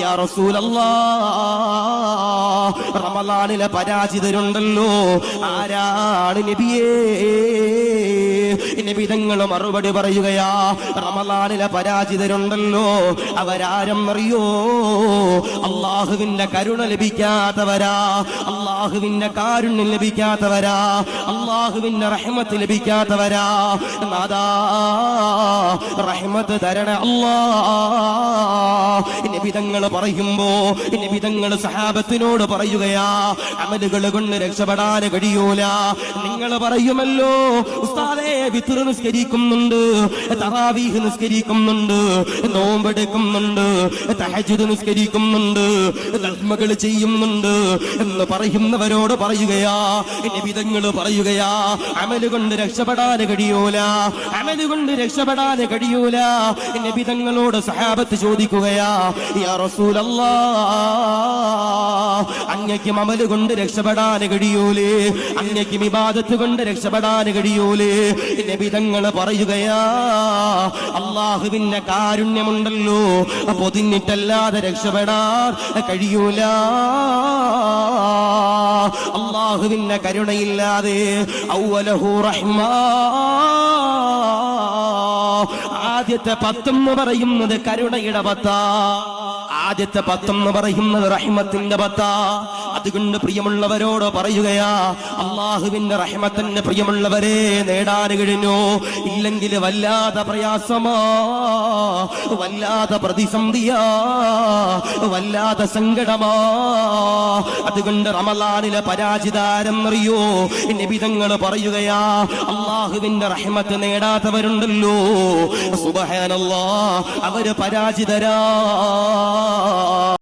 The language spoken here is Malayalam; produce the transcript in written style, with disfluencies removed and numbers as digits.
യാ റസൂലല്ലാഹ്, റമളാനിലെ പരാജിതരുണ്ടല്ലോ, ആരാണ് നബിയേ? നബി തങ്ങൾ മറുപടി പറയുകയാ, റമളാനിലെ പരാജിതരുണ്ടല്ലോ, അവരാരെന്നറിയോ? അള്ളാഹുവിന്റെ കരുണ ലഭിക്കാത്തവരാ, അള്ളാഹുവിന്റെ കാരുണ്യം ലഭിക്കാത്തവരാ, അള്ളാഹുവിന്റെ റഹ്മത്ത് ലഭിക്കാത്തവരാ. നാദാ റഹ്മത്ത് തരണേ അല്ലാ. നബി തങ്ങൾ പറയുമ്പോ നബി തങ്ങൾ സഹാബത്തിനോട് പറയുകയാ, അമലുകൾ കൊണ്ട് രക്ഷപ്പെടാൻ കഴിയൂല. നിങ്ങൾ പറയുമല്ലോ, ഉസ്താദേ വിത്ർ നിസ്കരിക്കുന്നുണ്ട്, തറാവീഹ് നിസ്കരിക്കുന്നുണ്ട്, നോമ്പെടുക്കുന്നുണ്ട്, തഹജ്ജുദ് നിസ്കരിക്കുന്നുണ്ട്, നന്മകൾ ചെയ്യുന്നുണ്ട് എന്ന് പറയുന്നവരോട് പറയുകയാ, നബി തങ്ങൾ പറയുകയാ, അമല് കൊണ്ട് രക്ഷപ്പെടാൻ കഴിയൂല, അമല് കൊണ്ട് രക്ഷപ്പെടാൻ കഴിയൂല. നബി തങ്ങളോട് സഹാബത്ത് ചോദിക്കുകയാ, യാ റസൂലല്ലാഹ്, അങ്ങയ്ക്കും അമല് കൊണ്ട് രക്ഷപ്പെടാൻ കഴിയൂലേ? അങ്ങയ്ക്കും ഇബാദത്ത് കൊണ്ട് രക്ഷപ്പെടാൻ കഴിയൂലേ? നബി തങ്ങൾ പറയുകയാ, അള്ളാഹുവിന്റെ കാരുണ്യമുണ്ടല്ലോ, പൊതിഞ്ഞിട്ടല്ലാതെ രക്ഷപ്പെടാൻ കഴിയൂല. അള്ളാഹുവിന്റെ കരുണയില്ലാതെ ഔവലഹു റഹ്മ, ആദ്യത്തെ 10 പറയുന്നത് കരുണയുടെ 10, ആദ്യത്തെ 10 പറയുന്നത് റഹ്മത്തിന്റെ 10. അതുകൊണ്ട് പ്രിയമുള്ളവരോട് പറയുകയാ, അള്ളാഹുവിന്റെ റഹ്മത്തിന്റെ പ്രിയമുള്ളവരെ നേടാൻ കഴിഞ്ഞു ഇല്ലെങ്കിൽ വല്ലാതെ പ്രയാസമാ, വല്ലാതെ പ്രതിസന്ധിയാ, വല്ലാതെ സങ്കടമാ. അതുകൊണ്ട് റമളാനിലെ പരാജിതാരെന്നറിയോ? നബി തങ്ങൾ പറയുകയാ, അള്ളാഹുവിന്റെ റഹ്മത്ത് നേടാത്തവരുണ്ടല്ലോ, സുബ്ഹാനല്ലാഹ്, അവര് പരാജിതരാ.